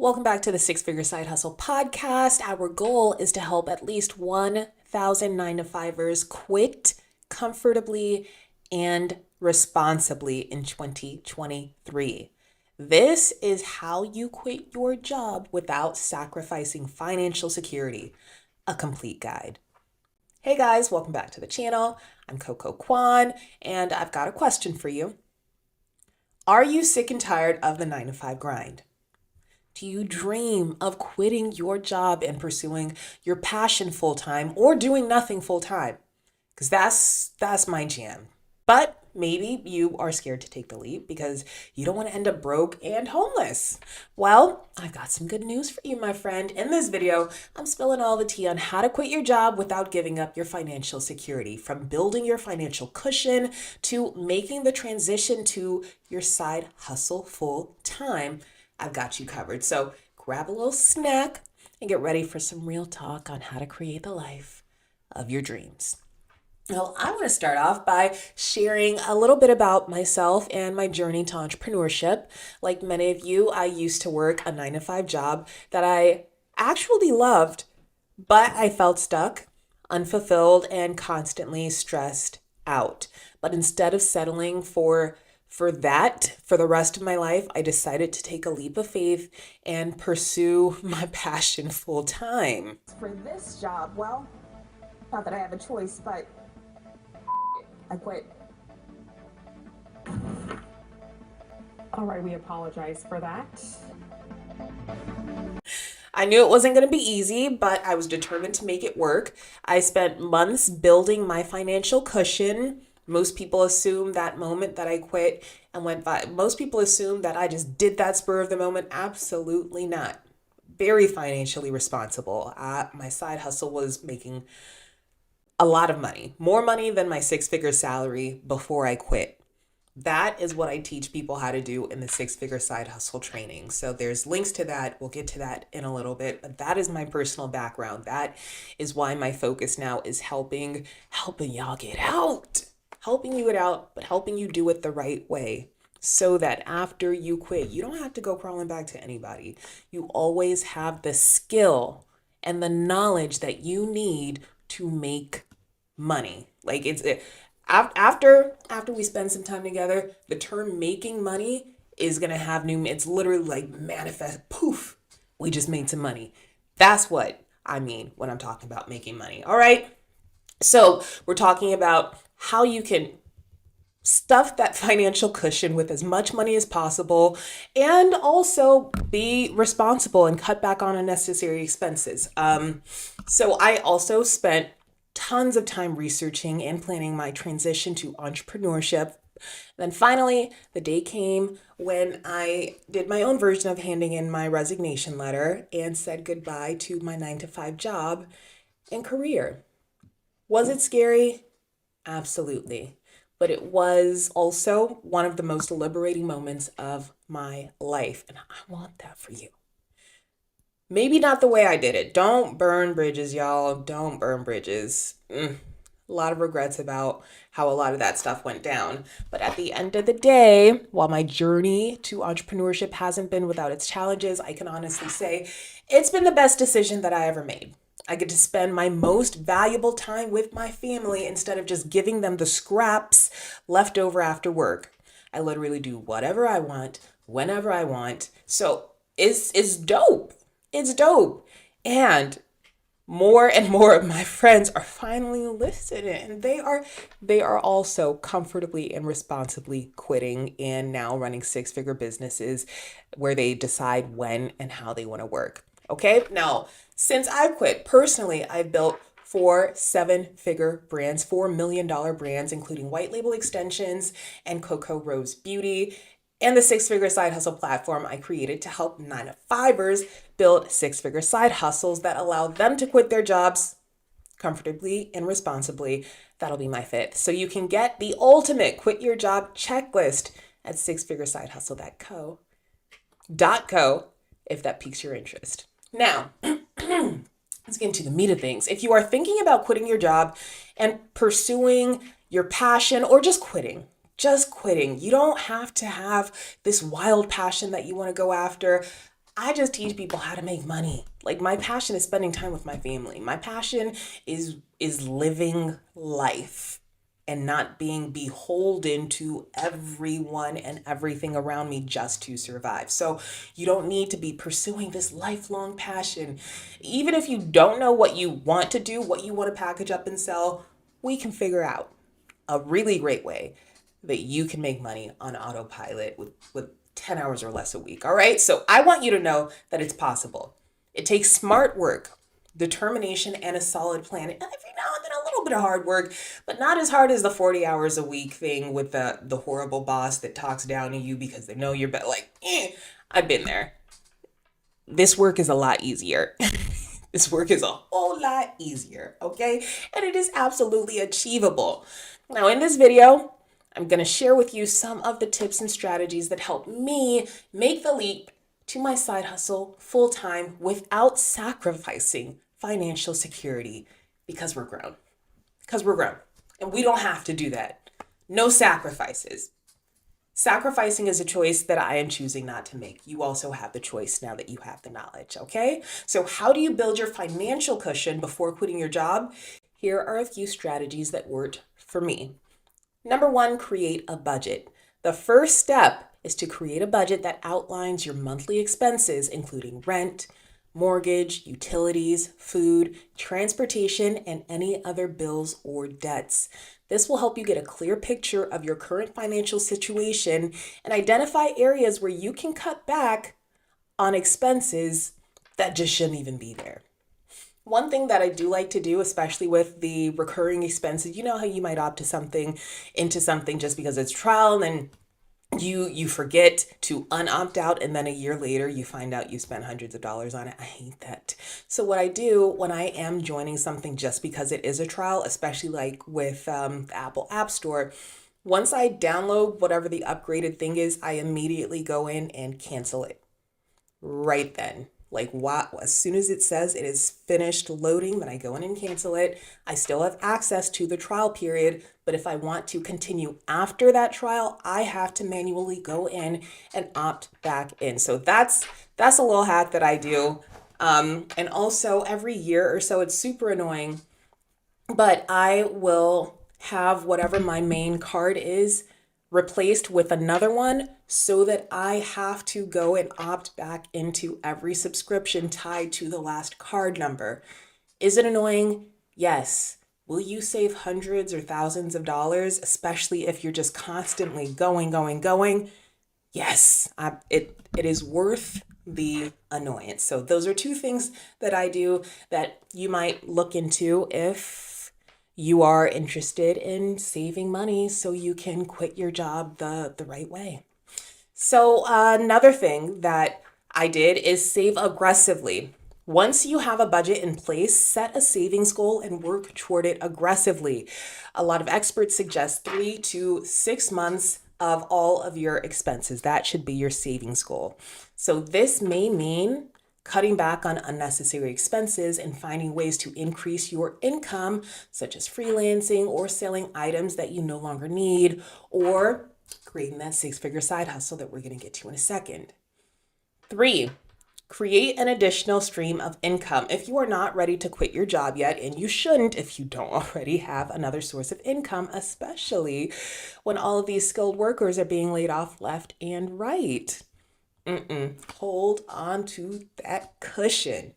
Welcome back to the Six Figure Side Hustle podcast. Our goal is to help at least 1,000 9-to-5ers quit comfortably and responsibly in 2023. This is how you quit your job without sacrificing financial security. A complete guide. Hey guys, welcome back to the channel. I'm Coco Kwan, and I've got a question for you. Are you sick and tired of the 9-to-5 grind? Do you dream of quitting your job and pursuing your passion full time or doing nothing full time? Because that's my jam. But maybe you are scared to take the leap because you don't want to end up broke and homeless. Well, I've got some good news for you, my friend. In this video, I'm spilling all the tea on how to quit your job without giving up your financial security, from building your financial cushion to making the transition to your side hustle full time. I've got you covered. So grab a little snack and get ready for some real talk on how to create the life of your dreams. Well, I want to start off by sharing a little bit about myself and my journey to entrepreneurship. Like many of you, I used to work a 9-to-5 job that I actually loved, but I felt stuck, unfulfilled, and constantly stressed out. But instead of settling for that for the rest of my life, I decided to take a leap of faith and pursue my passion full time. For this job, well, not that I have a choice, but I quit. All right, we apologize for that. I knew it wasn't going to be easy, but I was determined to make it work. I spent months building my financial cushion. Most people assume that moment that I quit and went by, most people assume that I just did that spur of the moment. Absolutely not. Very financially responsible. My side hustle was making a lot of money, more money than my six-figure salary before I quit. That is what I teach people how to do in the six-figure side hustle training. So there's links to that. We'll get to that in a little bit, but that is my personal background. That is why my focus now is helping y'all get out. Helping you get out, but helping you do it the right way so that after you quit, you don't have to go crawling back to anybody. You always have the skill and the knowledge that you need to make money. Like after we spend some time together, the term making money is going to have it's literally like manifest, poof, we just made some money. That's what I mean when I'm talking about making money. All right. So we're talking about how you can stuff that financial cushion with as much money as possible and also be responsible and cut back on unnecessary expenses. So I also spent tons of time researching and planning my transition to entrepreneurship. Then finally, the day came when I did my own version of handing in my resignation letter and said goodbye to my 9-to-5 job and career. Was it scary? Absolutely. But it was also one of the most liberating moments of my life. And I want that for you. Maybe not the way I did it. Don't burn bridges, y'all. Don't burn bridges. A lot of regrets about how a lot of that stuff went down. But at the end of the day, while my journey to entrepreneurship hasn't been without its challenges, I can honestly say it's been the best decision that I ever made. I get to spend my most valuable time with my family instead of just giving them the scraps left over after work. I literally do whatever I want, whenever I want. So it's dope. It's dope. And more of my friends are finally listening, and they are also comfortably and responsibly quitting and now running six-figure businesses where they decide when and how they want to work. Okay, now, since I've quit, personally, I've built 4 7-figure brands, $4 million brands, including white label extensions and Coco Rose Beauty, and the six-figure side hustle platform I created to help 9-to-5ers build six-figure side hustles that allow them to quit their jobs comfortably and responsibly. That'll be my 5th. So you can get the ultimate quit your job checklist at sixfiguresidehustle.co if that piques your interest. Now, let's get into the meat of things. If you are thinking about quitting your job and pursuing your passion or just quitting, you don't have to have this wild passion that you want to go after. I just teach people how to make money. Like, my passion is spending time with my family. My passion is living life and not being beholden to everyone and everything around me just to survive. So you don't need to be pursuing this lifelong passion. Even if you don't know what you want to do, what you want to package up and sell, we can figure out a really great way that you can make money on autopilot with 10 hours or less a week. All right. So I want you to know that it's possible. It takes smart work, determination, and a solid plan. And every now and then a little bit of hard work, but not as hard as the 40 hours a week thing with the horrible boss that talks down to you because they know you're better. Like, I've been there. This work is a lot easier. This work is a whole lot easier, okay? And it is absolutely achievable. Now, in this video, I'm going to share with you some of the tips and strategies that help me make the leap to my side hustle full time without sacrificing financial security because we're grown. Because we're grown. And we don't have to do that. No sacrifices. Sacrificing is a choice that I am choosing not to make. You also have the choice now that you have the knowledge, okay? So how do you build your financial cushion before quitting your job? Here are a few strategies that worked for me. Number one, create a budget. The first step is to create a budget that outlines your monthly expenses, including rent, mortgage, utilities, food, transportation, and any other bills or debts. This will help you get a clear picture of your current financial situation and identify areas where you can cut back on expenses that just shouldn't even be there. One thing that I do like to do, especially with the recurring expenses, you know how you might opt into something just because it's trial, and then you forget to unopt out, and then a year later you find out you spent hundreds of dollars on it. I hate that. So what I do when I am joining something just because it is a trial, especially like with the Apple App Store, once I download whatever the upgraded thing is, I immediately go in and cancel it right then. Like, what? As soon as it says it is finished loading, then I go in and cancel it. I still have access to the trial period, but if I want to continue after that trial, I have to manually go in and opt back in. So that's a little hack that I do. And also every year or so, it's super annoying, but I will have whatever my main card is replaced with another one so that I have to go and opt back into every subscription tied to the last card number. Is it annoying? Yes. Will you save hundreds or thousands of dollars, especially if you're just constantly going? Yes, it is worth the annoyance. So those are two things that I do that you might look into if you are interested in saving money so you can quit your job the right way. So another thing that I did is save aggressively. Once you have a budget in place, set a savings goal and work toward it aggressively. A lot of experts suggest 3 to 6 months of all of your expenses. That should be your savings goal. So this may mean cutting back on unnecessary expenses and finding ways to increase your income, such as freelancing or selling items that you no longer need, or creating that 6-figure side hustle that we're going to get to in a second. 3, create an additional stream of income. If you are not ready to quit your job yet, and you shouldn't if you don't already have another source of income, especially when all of these skilled workers are being laid off left and right. Hold on to that cushion.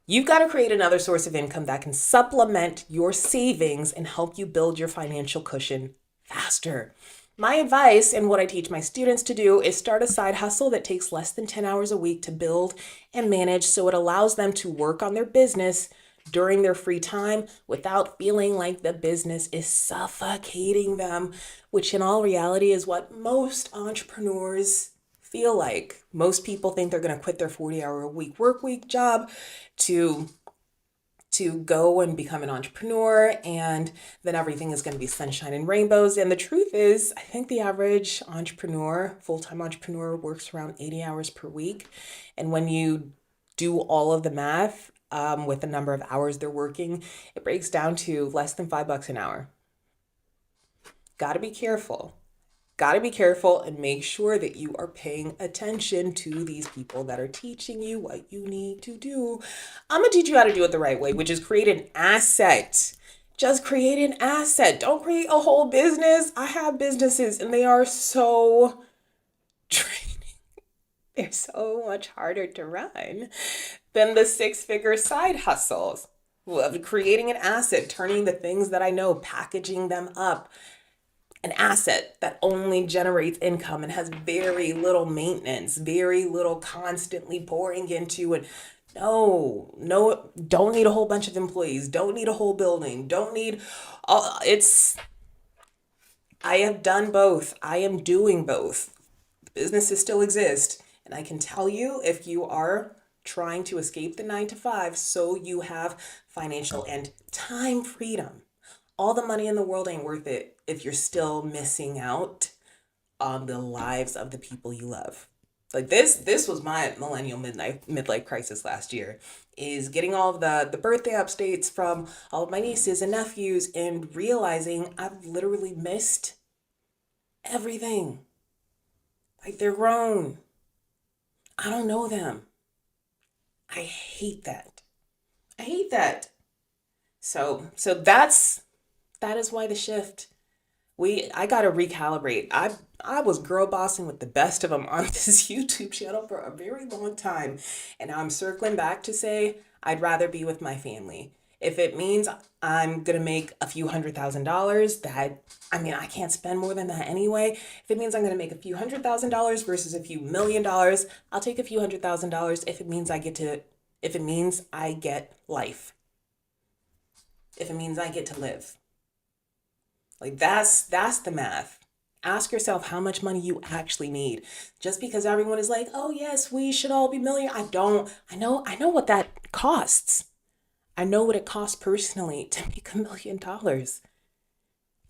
You've got to create another source of income that can supplement your savings and help you build your financial cushion faster. My advice and what I teach my students to do is start a side hustle that takes less than 10 hours a week to build and manage, so it allows them to work on their business during their free time without feeling like the business is suffocating them, which in all reality is what most entrepreneurs feel like. Most people think they're going to quit their 40-hour-a-week work week job to go and become an entrepreneur, and then everything is going to be sunshine and rainbows. And the truth is, I think the average entrepreneur, full-time entrepreneur, works around 80 hours per week. And when you do all of the math with the number of hours they're working, it breaks down to less than $5 an hour. Got to be careful. got to be careful and make sure that you are paying attention to these people that are teaching you what you need to do. I'm going to teach you how to do it the right way, which is create an asset. Just create an asset. Don't create a whole business. I have businesses and they are so draining. They're so much harder to run than the six-figure side hustles. Of creating an asset, turning the things that I know, packaging them up, an asset that only generates income and has very little maintenance, very little constantly pouring into it. No, don't need a whole bunch of employees, don't need a whole building, don't need all I have done both. I am doing both. Businesses still exist. And I can tell you, if you are trying to escape the 9 to 5 so you have financial and time freedom, all the money in the world ain't worth it if you're still missing out on the lives of the people you love. Like this was my millennial midlife crisis last year, is getting all of the birthday updates from all of my nieces and nephews and realizing I've literally missed everything. Like, they're grown. I don't know them. I hate that. I hate that. So that is why the shift. I gotta recalibrate. I was girl bossing with the best of them on this YouTube channel for a very long time, and now I'm circling back to say I'd rather be with my family. If it means I'm gonna make a few $100,000, I can't spend more than that anyway. If it means I'm gonna make a few $100,000 versus a few $1,000,000, I'll take a few $100,000 if it means I get life. If it means I get to live. Like, that's the math. Ask yourself how much money you actually need. Just because everyone is like, "Oh yes, we should all be millionaires." I know what that costs. I know what it costs personally to make $1,000,000.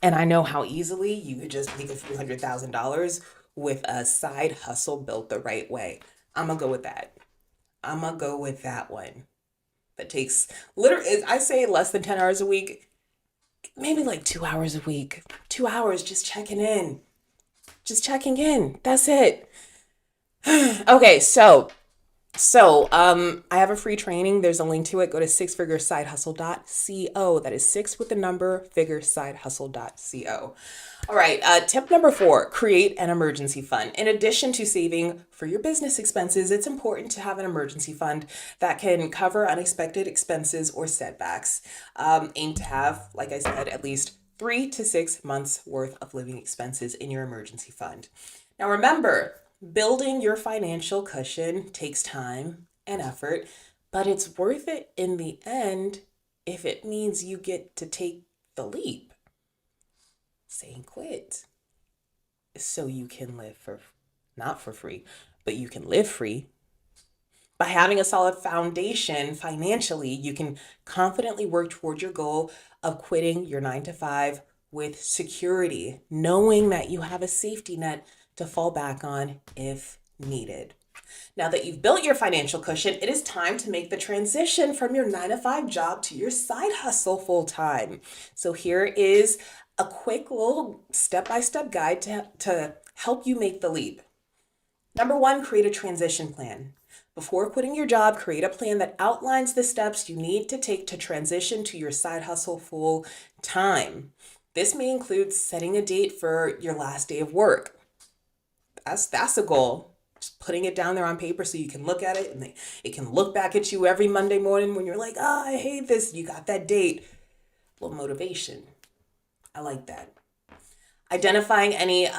And I know how easily you could just make a few $100,000 with a side hustle built the right way. I'm gonna go with that. I'm gonna go with that one. That takes literally, I say less than 10 hours a week, maybe like 2 hours a week. 2 hours just checking in. Just checking in. That's it. Okay, I have a free training. There's a link to it. Go to sixfiguresidehustle.co. That is six with the number, figuresidehustle.co. All right. Tip number 4, create an emergency fund. In addition to saving for your business expenses, it's important to have an emergency fund that can cover unexpected expenses or setbacks. Aim to have, like I said, at least 3 to 6 months worth of living expenses in your emergency fund. Now remember, building your financial cushion takes time and effort, but it's worth it in the end if it means you get to take the leap. Saying quit so you can live not for free, but you can live free. By having a solid foundation financially, you can confidently work toward your goal of quitting your 9 to 5 with security, knowing that you have a safety net to fall back on if needed. Now that you've built your financial cushion, it is time to make the transition from your 9 to 5 job to your side hustle full time. So here is a quick little step-by-step guide to help you make the leap. Number 1, create a transition plan. Before quitting your job, create a plan that outlines the steps you need to take to transition to your side hustle full time. This may include setting a date for your last day of work. That's a goal. Just putting it down there on paper so you can look at it and it can look back at you every Monday morning when you're like, I hate this. You got that date. A little motivation. I like that. Identifying any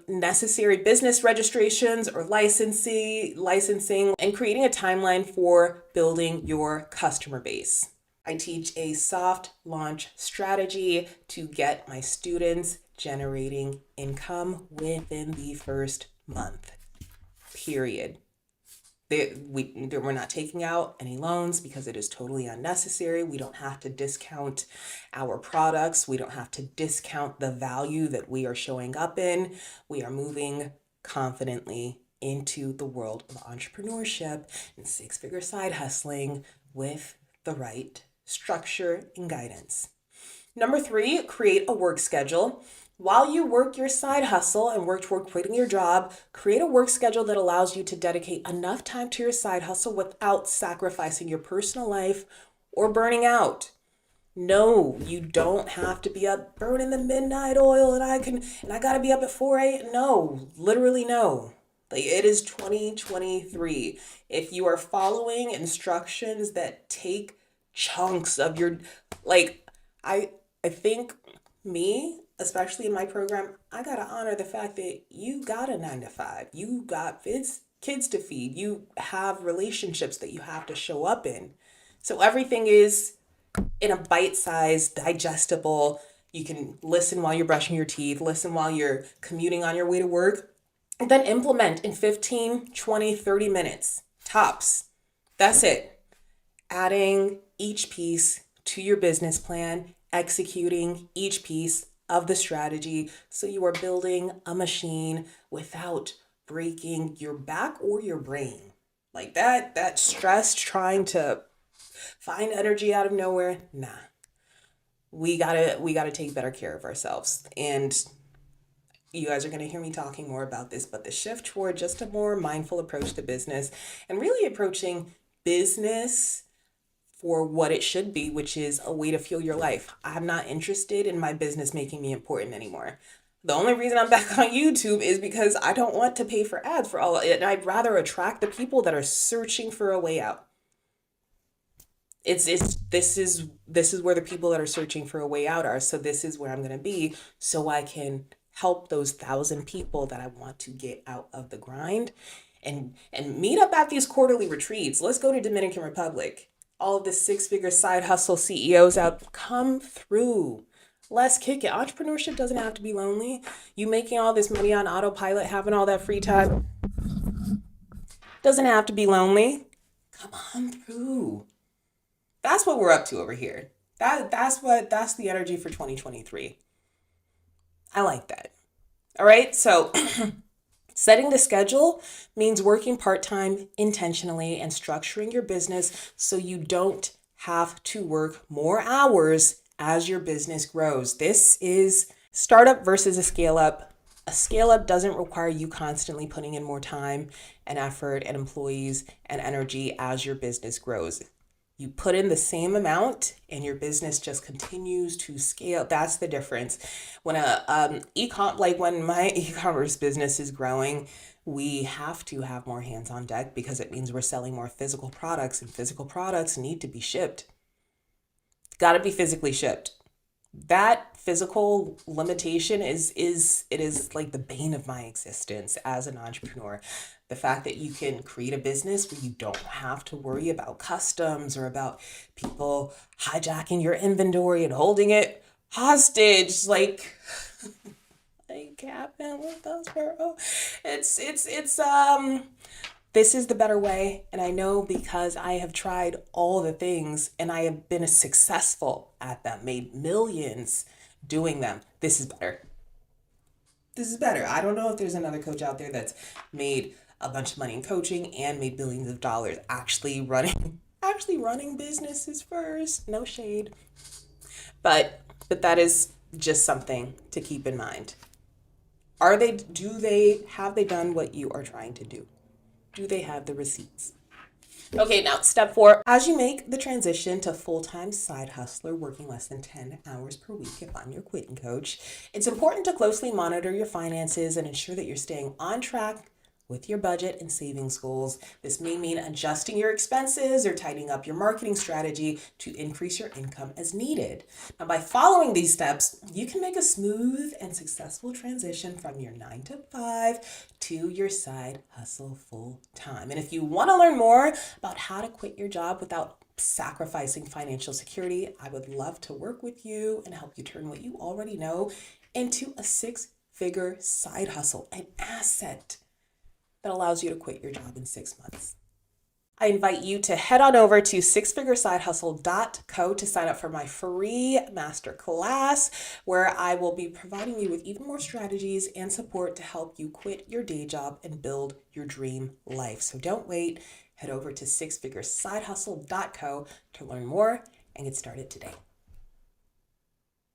necessary business registrations or licensing, and creating a timeline for building your customer base. I teach a soft launch strategy to get my students generating income within the first month, period. We're not taking out any loans because it is totally unnecessary. We don't have to discount our products. We don't have to discount the value that we are showing up in. We are moving confidently into the world of entrepreneurship and six-figure side hustling with the right structure and guidance. Number 3, create a work schedule. While you work your side hustle and work toward quitting your job, create a work schedule that allows you to dedicate enough time to your side hustle without sacrificing your personal life or burning out. No, you don't have to be up burning the midnight oil and I gotta be up at 4 a.m. No, literally no. Like it is 2023. If you are following instructions that take chunks of your like I I think me, especially in my program, I gotta honor the fact that you got a 9 to 5. You got kids to feed. You have relationships that you have to show up in. So everything is in a bite-sized, digestible. You can listen while you're brushing your teeth, listen while you're commuting on your way to work, and then implement in 15, 20, 30 minutes tops. That's it. Adding each piece to your business plan, executing each piece of the strategy so you are building a machine without breaking your back or your brain. Like that stress trying to find energy out of nowhere. Nah. We gotta take better care of ourselves. And you guys are gonna hear me talking more about this, but the shift toward just a more mindful approach to business and really approaching business for what it should be, which is a way to fuel your life. I'm not interested in my business making me important anymore. The only reason I'm back on YouTube is because I don't want to pay for ads for all of it. And I'd rather attract the people that are searching for a way out. It's this is where the people that are searching for a way out are. So this is where I'm gonna be so I can help those 1,000 people that I want to get out of the grind and meet up at these quarterly retreats. Let's go to Dominican Republic. All of the six-figure side hustle CEOs out, come through. Let's kick it. Entrepreneurship doesn't have to be lonely. You making all this money on autopilot, having all that free time, doesn't have to be lonely. Come on through. That's what we're up to over here. That's the energy for 2023. I like that. All right. So setting the schedule means working part-time intentionally and structuring your business so you don't have to work more hours as your business grows. This is startup versus a scale up. A scale up doesn't require you constantly putting in more time and effort and employees and energy as your business grows. You put in the same amount and your business just continues to scale. That's the difference. When when my e-commerce business is growing, we have to have more hands on deck because it means we're selling more physical products, and physical products need to be shipped. Got to be physically shipped. That physical limitation is like the bane of my existence as an entrepreneur. The fact that you can create a business where you don't have to worry about customs or about people hijacking your inventory and holding it hostage, like happened with us, bro. It's this is the better way, and I know because I have tried all the things and I have been successful at them, made millions doing them. This is better. This is better. I don't know if there's another coach out there that's made a bunch of money in coaching and made billions of dollars actually running businesses first. No shade. But that is just something to keep in mind. Have they done what you are trying to do? Do they have the receipts? Okay, now step 4. As you make the transition to full-time side hustler working less than 10 hours per week, if I'm your quitting coach, it's important to closely monitor your finances and ensure that you're staying on track with your budget and savings goals. This may mean adjusting your expenses or tightening up your marketing strategy to increase your income as needed. Now, by following these steps, you can make a smooth and successful transition from your 9 to 5 to your side hustle full time. And if you want to learn more about how to quit your job without sacrificing financial security, I would love to work with you and help you turn what you already know into a 6-figure side hustle, an asset that allows you to quit your job in 6 months. I invite you to head on over to sixfiguresidehustle.co to sign up for my free masterclass, where I will be providing you with even more strategies and support to help you quit your day job and build your dream life. So don't wait. Head over to sixfiguresidehustle.co to learn more and get started today.